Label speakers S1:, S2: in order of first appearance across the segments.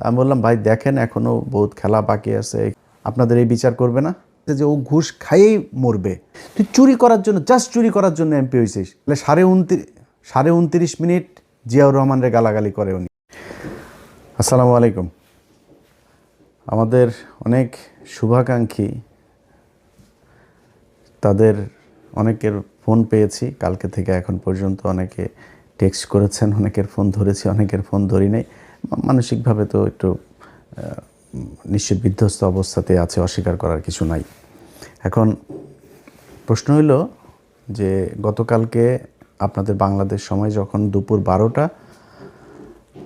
S1: আমি বললাম ভাই দেখেন এখনও বহুত খেলা বাকি আছে, আপনাদের এই বিচার করবে না যে ও ঘুষ খাইয়েই মরবে? তুই চুরি করার জন্য, জাস্ট চুরি করার জন্য এমপি হয়েছিস? তাহলে 29.5 মিনিট জিয়াউর রহমানরে গালাগালি করে উনি। আসসালামু আলাইকুম। আমাদের অনেক শুভাকাঙ্ক্ষী, তাদের অনেকের ফোন পেয়েছি কালকে থেকে এখন পর্যন্ত, অনেকে টেক্সট করেছেন, অনেকের ফোন ধরেছি, অনেকের ফোন ধরি নাই। মানসিকভাবে তো একটু নিশ্চিত বিধ্বস্ত অবস্থাতে আছে, অস্বীকার করার কিছু নাই। এখন প্রশ্ন হইল যে গতকালকে আপনাদের বাংলাদেশ সময় যখন দুপুর 12টা,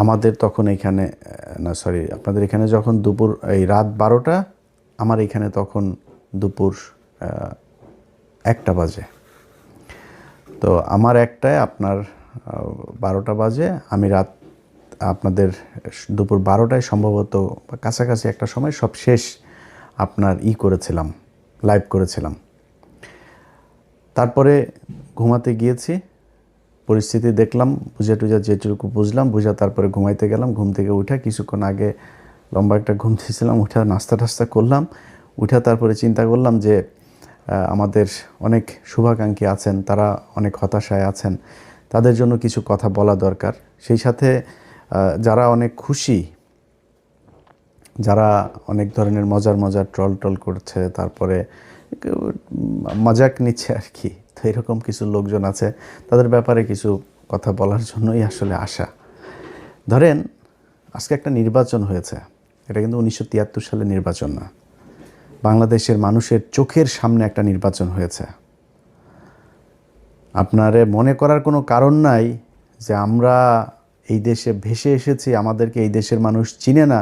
S1: আমাদের তখন এখানে আপনাদের এখানে যখন দুপুর এই রাত 12টা, আমার এখানে তখন দুপুর 1টা বাজে। তো আমার 1টায় আপনার 12টা বাজে, আমি রাত আপনাদের দুপুর 12টায় সম্ভবত কাছাকাছি একটা সময় সব শেষ আপনার করেছিলাম, লাইভ করেছিলাম। তারপরে ঘুমাতে গিয়েছি, পরিস্থিতি দেখলাম, বুঝা টুঝা যেটুকু বুঝলাম বুঝা তারপরে ঘুমাইতে গেলাম। ঘুম থেকে উঠা কিছুক্ষণ আগে লম্বা একটা ঘুম দিয়েছিলাম, উঠা নাস্তা টাস্তা করলাম, উঠা তারপরে চিন্তা করলাম যে আমাদের অনেক শুভাকাঙ্ক্ষী আছেন, তারা অনেক হতাশায় আছেন, তাদের জন্য কিছু কথা বলা দরকার। সেই সাথে যারা অনেক খুশি, যারা অনেক ধরনের মজার ট্রল করছে, তারপরে মজাক নিচ্ছে আর কি, তো এরকম কিছু লোকজন আছে, তাদের ব্যাপারে কিছু কথা বলার জন্যই আসলে আসা। ধরেন আজকে একটা নির্বাচন হয়েছে, এটা কিন্তু 1973 সালে নির্বাচন না, বাংলাদেশের মানুষের চোখের সামনে একটা নির্বাচন হয়েছে। আপনারে মনে করার কোনো কারণ নাই যে আমরা এই দেশে ভেসে এসেছি, আমাদেরকে এই দেশের মানুষ চিনে না,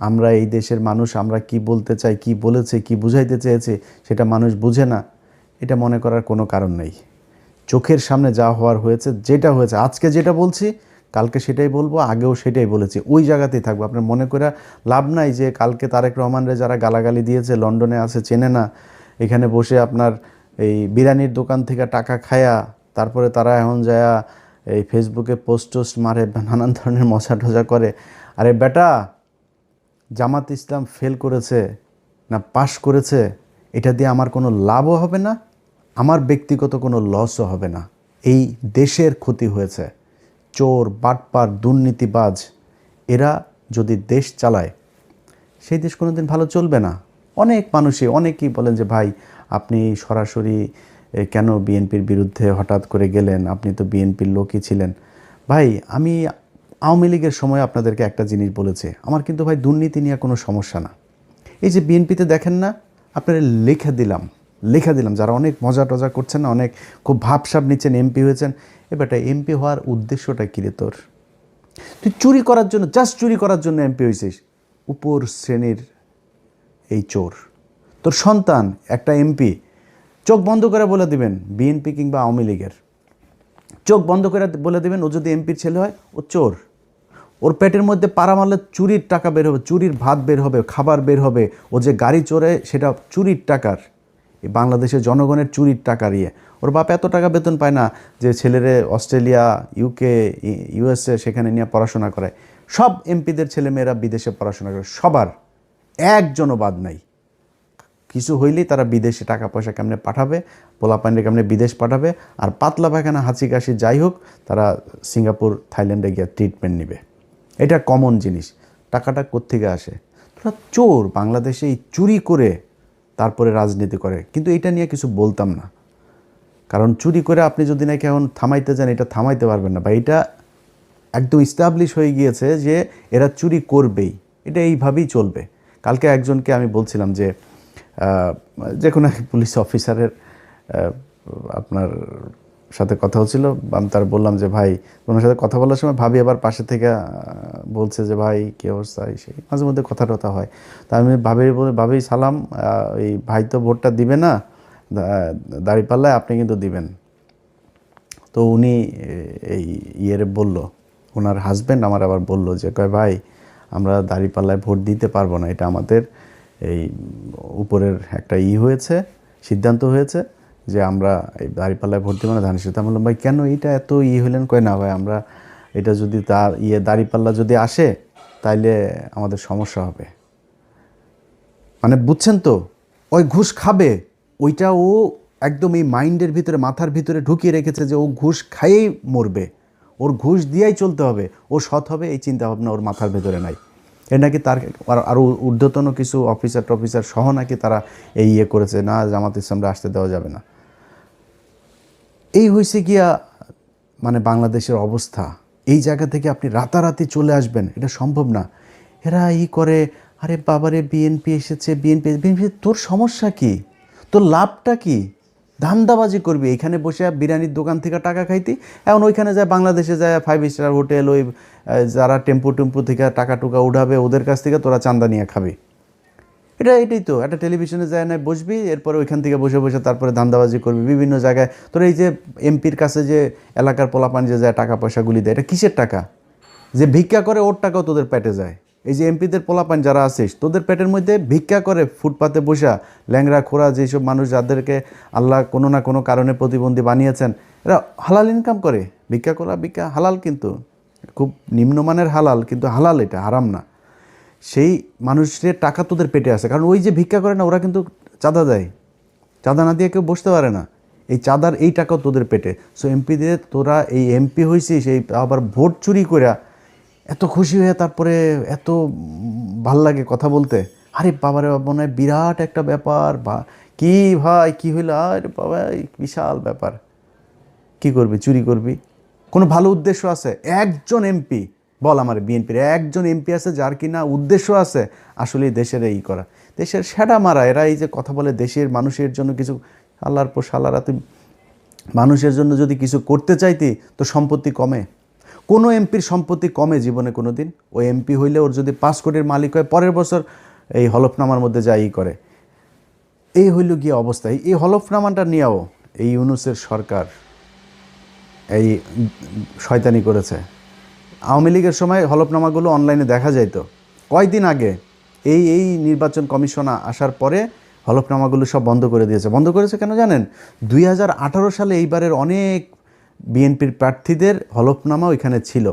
S1: আমরা এই দেশের মানুষ, আমরা কি বলতে চাই, কি বলেছে, কি বুঝাইতে চেয়েছে সেটা মানুষ বুঝে না, এটা মনে করার কোনো কারণ নেই। চোখের সামনে যা হওয়ার হয়েছে, যেটা হয়েছে, আজকে যেটা বলছি কালকে সেটাই বলবো, আগেও সেটাই বলেছি, ওই জায়গাতেই থাকবো। আপনার মনে করে লাভ নাই যে কালকে তারেক রহমানরে যারা গালাগালি দিয়েছে, লন্ডনে আছে, চেনে না, এখানে বসে আপনার এই বিরিয়ানির দোকান থেকে টাকা খায়া তারপরে তারা এখন যায়া এই ফেসবুকে পোস্ট মারে, নানান ধরনের মজা টজা করে। আরে বেটা, জামাত ইসলাম ফেল করেছে না পাশ করেছে, এটা দিয়ে আমার কোনো লাভও হবে না, আমার ব্যক্তিগত কোনো লসও হবে না। এই দেশের ক্ষতি হয়েছে। চোর, বাটপার, দুর্নীতিবাজ এরা যদি দেশ চালায়, সেই দেশ কোনো দিন ভালো চলবে না। অনেক মানুষই অনেকেই বলেন যে ভাই আপনি সরাসরি কেন বিএনপির বিরুদ্ধে হঠাৎ করে গেলেন, আপনি তো বিএনপির লোকই ছিলেন। ভাই আমি আওয়ামী লীগের সময় আপনাদেরকে একটা জিনিস বলেছি, আমার কিন্তু ভাই দুর্নীতি নিয়ে কোনো সমস্যা না। এই যে বিএনপিতে দেখেন না, আপনারা লেখা দিলাম যারা অনেক মজা টজা করছেন না, অনেক খুব ভাবসাব নিচ্ছেন, এমপি হয়েছেন, এবারটা এমপি হওয়ার উদ্দেশ্যটা কী রে তোর? তুই চুরি করার জন্য, জাস্ট চুরি করার জন্য এমপি হয়েছিস? উপর শ্রেণীর এই চোর, তোর সন্তান একটা এমপি, চোখ বন্ধ করে বলে দিবেন বিএনপি কিংবা আওয়ামী লীগের, চোখ বন্ধ করে বলে দেবেন ও যদি এমপির ছেলে হয় ও চোর। ওর পেটের মধ্যে পাড়া মারলে চুরির টাকা বের হবে, চুরির ভাত বের হবে, খাবার বের হবে, ও যে গাড়ি চড়ে সেটা চুরির টাকার, এই বাংলাদেশের জনগণের চুরির টাকার ওর বাপ এত টাকা বেতন পায় না যে ছেলেরে অস্ট্রেলিয়া, ইউকে, ইউএসএ সেখানে নিয়ে পড়াশোনা করায়। সব এমপিদের ছেলেমেয়েরা বিদেশে পড়াশোনা করে, সবার, একজনও বাদ নাই। কিছু হইলেই তারা বিদেশে টাকা পয়সা কেমনে পাঠাবে, পোলাপাইনে কেমনে বিদেশ পাঠাবে, আর পাতলা পায়খানা, হাঁচি কাশি যাই হোক, তারা সিঙ্গাপুর, থাইল্যান্ডে গিয়ে ট্রিটমেন্ট নেবে। এটা কমন জিনিস। টাকাটা কোত্থেকে আসে? তোরা চোর, বাংলাদেশে এই চুরি করে তারপরে রাজনীতি করে, কিন্তু এটা নিয়ে কিছু বলতাম না, কারণ চুরি করে আপনি যদি নাকি এখন থামাইতে যান, এটা থামাইতে পারবেন না, বা এটা একদম ইস্টাবলিশ হয়ে গিয়েছে যে এরা চুরি করবেই, এটা এইভাবেই চলবে। কালকে একজনকে আমি বলছিলাম যে কোনো এক পুলিশ অফিসারের আপনার সাথে কথা হচ্ছিল, আমি তার বললাম যে ভাই, ওনার সাথে কথা বলার সময় ভাবি আবার পাশে থেকে বলছে যে ভাই কী অবস্থা, সেই মাঝে মধ্যে কথা টথা হয়। তা আমি ভাবি সালাম, এই ভাই তো ভোটটা দিবে না, দাঁড়িপাল্লায় আপনি কিন্তু দিবেন। তো উনি এই বলল, ওনার হাজব্যান্ড আমার আবার বলল যে কয় ভাই আমরা দাঁড়িপাল্লায় ভোট দিতে পারবো না, এটা আমাদের এই উপরের একটা হয়েছে, সিদ্ধান্ত হয়েছে যে আমরা এই দাঁড়িপাল্লায় ভোট দেবো না, ধানের শীষ। আমি বললাম ভাই কেন এটা এত হলেন? কয় না ভাই, আমরা এটা যদি তার দাঁড়িপাল্লা যদি আসে তাইলে আমাদের সমস্যা হবে। মানে বুঝছেন তো, ওই ঘুষ খাবে, ওইটা ও একদম এই মাইন্ডের ভিতরে, মাথার ভিতরে ঢুকিয়ে রেখেছে যে ও ঘুষ খাইয়েই মরবে, ওর ঘুষ দিয়েই চলতে হবে, ও সৎ হবে, এই চিন্তাভাবনা ওর মাথার ভেতরে নাই। এ নাকি তার আরও ঊর্ধ্বতন কিছু অফিসার সহ নাকি তারা এই করেছে, না জামাত ইসলামরা আসতে দেওয়া যাবে না। এই হয়েছে গিয়া মানে বাংলাদেশের অবস্থা। এই জায়গা থেকে আপনি রাতারাতি চলে আসবেন, এটা সম্ভব না। এরা করে, আরে বাবারে বিএনপি এসেছে, বিএনপি তোর সমস্যা কি? তোর লাভটা কি? ধান্দাবাজি করবি, এখানে বসে বিরিয়ানির দোকান থেকে টাকা খাইতি, এখন ওইখানে যায় বাংলাদেশে যায় 5 স্টার হোটেল, ওই যারা টেম্পু থেকে টাকা টুকা উঠাবে ওদের কাছ থেকে তোরা চান্দা নিয়ে খাবি। এটাই তো, একটা টেলিভিশনে যায় না বসবি, এরপরে ওইখান থেকে বসে বসে তারপরে ধান্দাবাজি করবি বিভিন্ন জায়গায়। তোর এই যে এমপির কাছে যে এলাকার পোলাপান যে যায় টাকা পয়সাগুলি দেয়, এটা কিসের টাকা? যে ভিক্ষা করে ওর টাকাও তোদের পেটে যায়। এই যে এমপিদের পোলাপান যারা আছিস, তোদের পেটের মধ্যে ভিক্ষা করে ফুটপাতে বসা ল্যাংরা খোড়া যেসব মানুষ যাদেরকে আল্লাহ কোনো না কোনো কারণে প্রতিবন্ধী বানিয়েছেন, এরা হালাল ইনকাম করে, ভিক্ষা করা হালাল, কিন্তু খুব নিম্নমানের হালাল, কিন্তু হালাল, এটা হারাম না। সেই মানুষের টাকা তোদের পেটে আছে, কারণ ওই যে ভিক্ষা করে না, ওরা কিন্তু চাঁদা দেয়, চাঁদা না দিয়ে কেউ বসতে পারে না, এই চাঁদার এই টাকাও তোদের পেটে। সো এমপি দিয়ে তোরা এই এমপি হয়েছিস, এই আবার ভোট চুরি করে এত খুশি হয়ে তারপরে এত ভাল লাগে কথা বলতে। আরে বাবারে বাবা, মনে হয় বিরাট একটা ব্যাপার, বা কি ভাই কী হইলো, আরে বাবা বিশাল ব্যাপার। কি করবি? চুরি করবি? কোনো ভালো উদ্দেশ্য আছে? একজন এমপি বল আমার, বিএনপির একজন এমপি আছে যার কিনা উদ্দেশ্য আছে আসলে দেশের এই করা, দেশের সেটা মারা? এরা এই যে কথা বলে দেশের মানুষের জন্য কিছু, আল্লাহর পর সালারা, তুই মানুষের জন্য যদি কিছু করতে চাইতি তো সম্পত্তি কমে? কোনো এমপির সম্পত্তি কমে জীবনে কোনো দিন? ওই এমপি হইলে ওর যদি 5 কোটির মালিক হয়, পরের বছর এই হলফনামার মধ্যে যাই করে। এই হইল গিয়ে অবস্থা। এই হলফনামাটা নিয়েও এই ইউনূসের সরকার এই শয়তানি করেছে। আওয়ামী লীগের সময় হলফনামাগুলো অনলাইনে দেখা যাইতো, কয়দিন আগে এই নির্বাচন কমিশন আসার পরে হলফনামাগুলো সব বন্ধ করে দিয়েছে। বন্ধ করেছে কেন জানেন? 2018 সালে এইবারের অনেক বিএনপির প্রার্থীদের হলফনামা ওইখানে ছিল।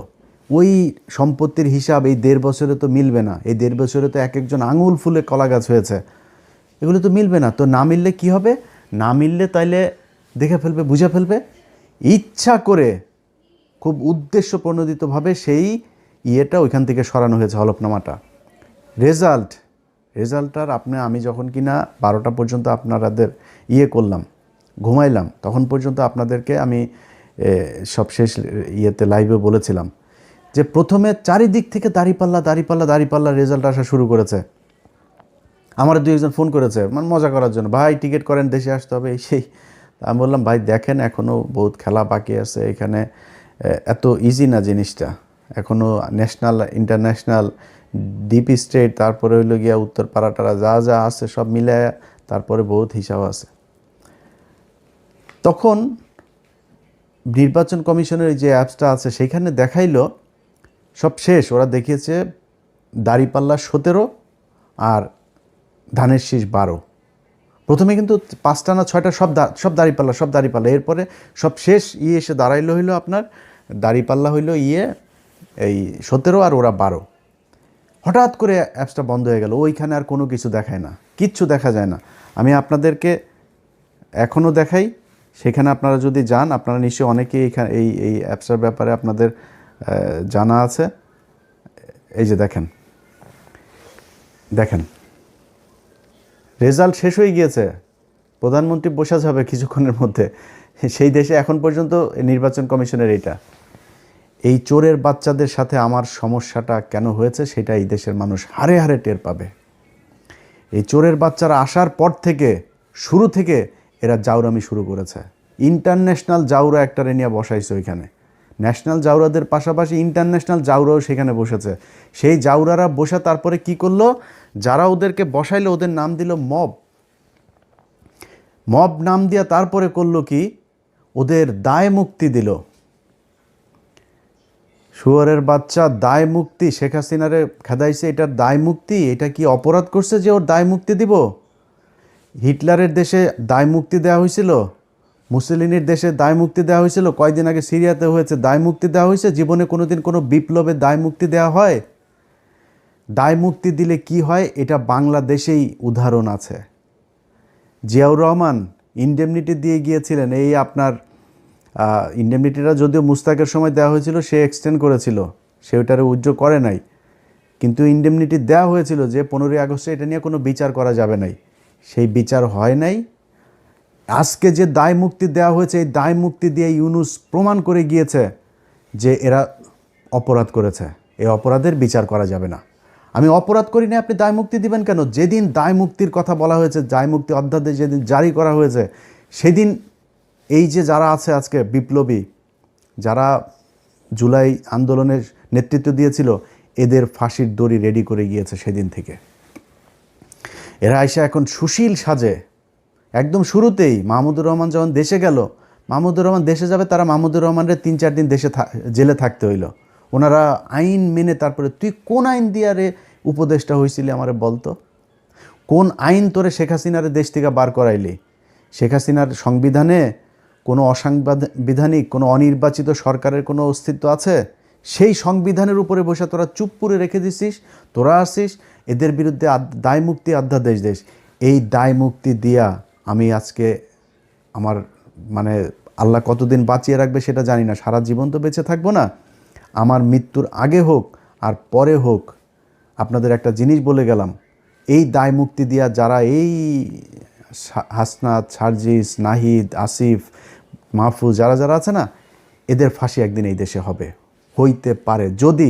S1: ওই সম্পত্তির হিসাব এই 1.5 বছরে তো মিলবে না, এই 1.5 বছরে তো এক একজন আঙুল ফুলে কলা গাছ হয়েছে, এগুলো তো মিলবে না। তো না মিললে কি হবে? না মিললে তাইলে দেখে ফেলবে, বুঝে ফেলবে, ইচ্ছা করে খুব উদ্দেশ্যপ্রণোদিতভাবে সেই ইয়েটা ওইখান থেকে সরানো হয়েছে, হলফনামাটা। রেজাল্টটার আমি যখন কিনা 12টা পর্যন্ত আপনাদের করলাম, ঘুমাইলাম, তখন পর্যন্ত আপনাদেরকে আমি সবশেষ লাইভে বলেছিলাম যে প্রথমে চারিদিক থেকে দাঁড়িপাল্লা রেজাল্ট আসা শুরু করেছে। আমার 2-1 ফোন করেছে মানে মজা করার জন্য, ভাই টিকিট করেন, দেশে আসতে হবে, এই সেই। আমি বললাম, ভাই দেখেন এখনও বহুত খেলা বাকি আছে এখানে, এত ইজি না জিনিসটা, এখনও ন্যাশনাল ইন্টারন্যাশনাল ডিপ স্টেট, তারপরে হইল গিয়া উত্তর পাড়াটারা যা আছে সব মিলে তারপরে বহুত হিসাব আছে। তখন নির্বাচন কমিশনের যে অ্যাপসটা আছে সেখানে দেখাইলো সব শেষ, ওরা দেখিয়েছে দাঁড়িপাল্লা 17 আর ধানের শীষ 12। প্রথমে কিন্তু 5টা না 6টা সব দাঁড়িপাল্লা, এরপরে সব শেষ এসে দাঁড়াইলো হইলো আপনার দাঁড়িপাল্লা হইলো এই 17 আর ওরা 12। হঠাৎ করে অ্যাপসটা বন্ধ হয়ে গেল, ওইখানে আর কোনো কিছু দেখায় না, কিচ্ছু দেখা যায় না। আমি আপনাদেরকে এখনও দেখাই, সেখানে আপনারা যদি যান, আপনারা নিশ্চয়ই অনেকেই এখানে এই অ্যাপসটার ব্যাপারে আপনাদের জানা আছে। এই যে দেখেন রেজাল্ট শেষ হয়ে গিয়েছে, প্রধানমন্ত্রী বসা যাবে কিছুক্ষণের মধ্যে, সেই দেশে এখন পর্যন্ত নির্বাচন কমিশনের এইটা। এই চোরের বাচ্চাদের সাথে আমার সমস্যাটা কেন হয়েছে সেটা এই দেশের মানুষ হারে হারে টের পাবে। এই চোরের বাচ্চারা আসার পর থেকে, শুরু থেকে এরা জাউরামি শুরু করেছে। ইন্টারন্যাশনাল জাউরা একটা নিয়ে বসাইছে ওইখানে, ন্যাশনাল জাউরাদের পাশাপাশি ইন্টারন্যাশনাল জাউরাও সেখানে বসেছে। সেই জাউরারা বসে তারপরে কি করলো, যারা ওদেরকে বসাইলো ওদের নাম দিল মব নাম দিয়া তারপরে করলো কি, ওদের দায় মুক্তি দিল। শুয়োরের বাচ্চা, দায় মুক্তি, শেখ হাসিনারে খেদাইছে, এটার দায় মুক্তি। এটা কি অপরাধ করছে যে ওর দায় মুক্তি দিব? হিটলারের দেশে দায় মুক্তি দেওয়া হয়েছিল, মুসলিনের দেশে দায় মুক্তি দেওয়া হয়েছিল, কয়দিন আগে সিরিয়াতে হয়েছে, দায় মুক্তি দেওয়া হয়েছে। জীবনে কোনোদিন কোনো বিপ্লবে দায় মুক্তি দেওয়া হয়? দায় মুক্তি দিলে কি হয় এটা বাংলাদেশেই উদাহরণ আছে। জিয়াউর রহমান ইনডেমনিটি দিয়ে গিয়েছিলেন, এই আপনার ইনডেমনিটিটা যদিও মুস্তাকের সময় দেওয়া হয়েছিল, সে এক্সটেন্ড করেছিল, সে ওটারে উজ্জ্ব করে নাই, কিন্তু ইনডেমনিটি দেওয়া হয়েছিল যে 15ই আগস্টে এটা নিয়ে কোনো বিচার করা যাবে নাই, সেই বিচার হয় নাই। আজকে যে দায় মুক্তি দেওয়া হয়েছে, এই দায় মুক্তি দিয়ে ইউনূস প্রমাণ করে গিয়েছে যে এরা অপরাধ করেছে, এই অপরাধের বিচার করা যাবে না। আমি অপরাধ করি না, আপনি দায় মুক্তি দিবেন কেন? যেদিন দায় মুক্তির কথা বলা হয়েছে, দায় মুক্তি অধ্যাদেশ যেদিন জারি করা হয়েছে, সেদিন এই যে যারা আছে আজকে বিপ্লবী, যারা জুলাই আন্দোলনের নেতৃত্ব দিয়েছিল, এদের ফাঁসির দড়ি রেডি করে গিয়েছে সেদিন থেকে। এরা এসে এখন সুশীল সাজে। একদম শুরুতেই মাহমুদুর রহমান যখন দেশে গেল, মাহমুদুর রহমান দেশে যাবে, তারা মাহমুদুর রহমানের 3-4 দিন দেশে জেলে থাকতে হইল। ওনারা আইন মেনে, তারপরে তুই কোন আইন দিয়ে রে উপদেষ্টা হয়েছিলি আমারে বলতো, কোন আইন তোরে শেখ হাসিনারে দেশ থেকে বার করাইলি? শেখ হাসিনার সংবিধানে কোনো অসাংবিধানিক, কোনো অনির্বাচিত সরকারের কোনো অস্তিত্ব আছে? সেই সংবিধানের উপরে বসে তোরা চুপ করে রেখে দিছিস। তোরা আসিস এদের বিরুদ্ধে দায় মুক্তি অধ্যাদেশ দেশ। এই দায় মুক্তি দিয়া আমি আজকে আমার মানে আল্লাহ কতদিন বাঁচিয়ে রাখবে সেটা জানি না, সারা জীবন তো বেঁচে থাকবো না। আমার মৃত্যুর আগে হোক আর পরে হোক, আপনাদের একটা জিনিস বলে গেলাম, এই দায় মুক্তি দিয়া যারা এই হাসনাত, সার্জিস, নাহিদ, আসিফ, মাহফুজ, যারা যারা আছে না, এদের ফাঁসি একদিন এই দেশে হবে, হইতে পারে যদি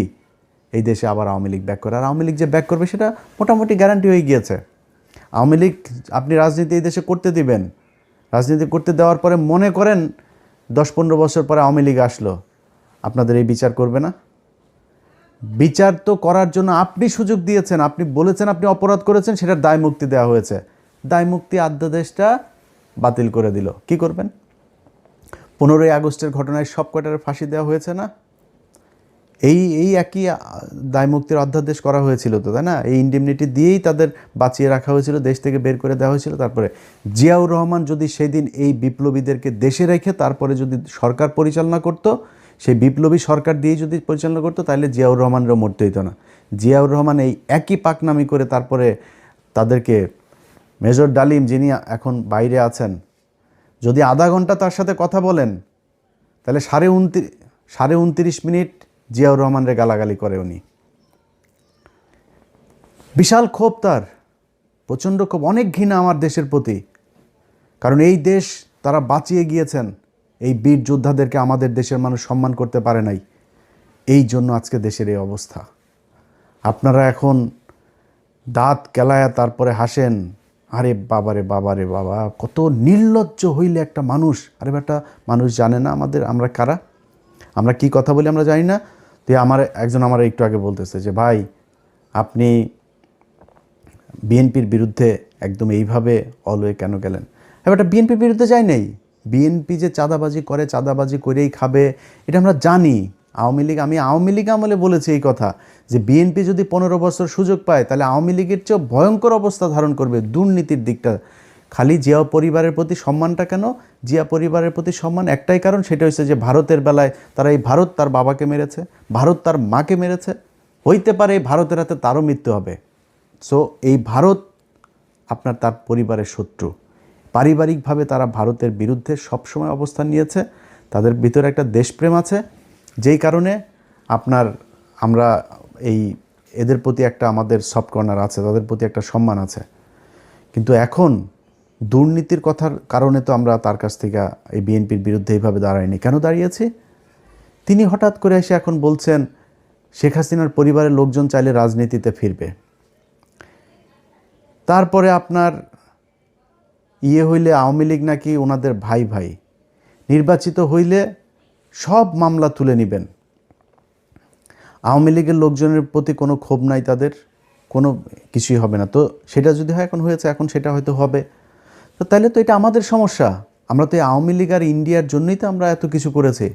S1: এই দেশে আবার আওয়ামী লীগ ব্যাক করে। আর আওয়ামী লীগ যে ব্যাক করবে সেটা মোটামুটি গ্যারান্টি হয়ে গিয়েছে। আওয়ামী লীগ আপনি রাজনীতি এই দেশে করতে দিবেন, রাজনীতি করতে দেওয়ার পরে মনে করেন 10-15 বছর পরে আওয়ামী লীগ আসলো, আপনাদের এই বিচার করবে না? বিচার তো করার জন্য আপনি সুযোগ দিয়েছেন, আপনি বলেছেন আপনি অপরাধ করেছেন, সেটার দায় মুক্তি দেওয়া হয়েছে। দায় মুক্তি অধ্যাদেশটা বাতিল করে দিল, কি করবেন? 15ই আগস্টের ঘটনায় সব কটার ফাঁসি দেওয়া হয়েছে না? এই একই দায় মুক্তির অধ্যাদেশ করা হয়েছিল তো, তাই না? এই ইনডেমনিটি দিয়েই তাদের বাঁচিয়ে রাখা হয়েছিল, দেশ থেকে বের করে দেওয়া হয়েছিল। তারপরে জিয়াউর রহমান যদি সেদিন এই বিপ্লবীদেরকে দেশে রেখে তারপরে যদি সরকার পরিচালনা করতো, সেই বিপ্লবী সরকার দিয়ে যদি পরিচালনা করতো, তাহলে জিয়াউর রহমানেরও মরতে হইতো না। জিয়াউর রহমান এই একই পাকনামি করে তারপরে তাদেরকে, মেজর ডালিম যিনি এখন বাইরে আছেন, যদি আধা ঘন্টা তার সাথে কথা বলেন, তাহলে 29.5 মিনিট জিয়াউর রহমানের গালাগালি করে উনি। বিশাল ক্ষোভ তার, প্রচণ্ড ক্ষোভ, অনেক ঘৃণা আমার দেশের প্রতি। কারণ এই দেশ তারা বাঁচিয়ে গিয়েছেন, এই বীর যোদ্ধাদেরকে আমাদের দেশের মানুষ সম্মান করতে পারে নাই, এই জন্য আজকে দেশের এই অবস্থা। আপনারা এখন দাঁত কেলায়া তারপরে হাসেন, আরে বাবারে বাবারে বাবা, কত নির্লজ্জ হইলে একটা মানুষ। আরে বেটা, মানুষ জানে না আমরা কারা, আমরা কি কথা বলি আমরা জানি না। তো একজন আমার একটু আগে বলতেছে যে ভাই আপনি বিএনপির বিরুদ্ধে একদম এইভাবে অলওয়ে কেন গেলেন? এবার বিএনপির বিরুদ্ধে যাই নাই, বিএনপি যে চাঁদাবাজি করে, চাঁদাবাজি করেই খাবে, এটা আমরা জানি। আমি আওয়ামী লীগ আমলে বলেছি এই কথা, যে বিএনপি যদি 15 বছর সুযোগ পায়, তাহলে আওয়ামী লীগের চেয়েও ভয়ঙ্কর অবস্থা ধারণ করবে দুর্নীতির দিকটা। খালি জিয়া পরিবারের প্রতি সম্মানটা কেন? জিয়া পরিবারের প্রতি সম্মান একটাই কারণ, সেটা হচ্ছে যে ভারতের বেলায় তারা এই ভারত তার বাবাকে মেরেছে, ভারত তার মাকে মেরেছে, হইতে পারে এই ভারতের হাতে তারও মৃত্যু হবে। সো এই ভারত আপনার তার পরিবারের শত্রু। পারিবারিকভাবে তারা ভারতের বিরুদ্ধে সবসময় অবস্থান নিয়েছে, তাদের ভিতরে একটা দেশপ্রেম আছে, যেই কারণে আমরা এদের প্রতি একটা আমাদের সফট কর্নার আছে, তাদের প্রতি একটা সম্মান আছে। কিন্তু এখন দুর্নীতির কথার কারণে তো আমরা তার কাছ থেকে এই বিএনপির বিরুদ্ধে এইভাবে দাঁড়াইনি। কেন দাঁড়িয়েছি? তিনি হঠাৎ করে এসে এখন বলছেন শেখ হাসিনার পরিবারের লোকজন চাইলে রাজনীতিতে ফিরবে। তারপরে আপনার হইলে আওয়ামী লীগ নাকি ওনাদের ভাই ভাই, নির্বাচিত হইলে সব মামলা তুলে নেবেন। আওয়ামী লীগের লোকজনের প্রতি কোনো ক্ষোভ নাই, তাদের কোনো কিছুই হবে না। তো সেটা যদি হয়, এখন হয়েছে, এখন সেটা হয়তো হবে। তো তাহলে তো এটা আমাদের সমস্যা। আমরা তো এই আওয়ামী লীগ আর ইন্ডিয়ার জন্যই তো আমরা এত কিছু করেছি।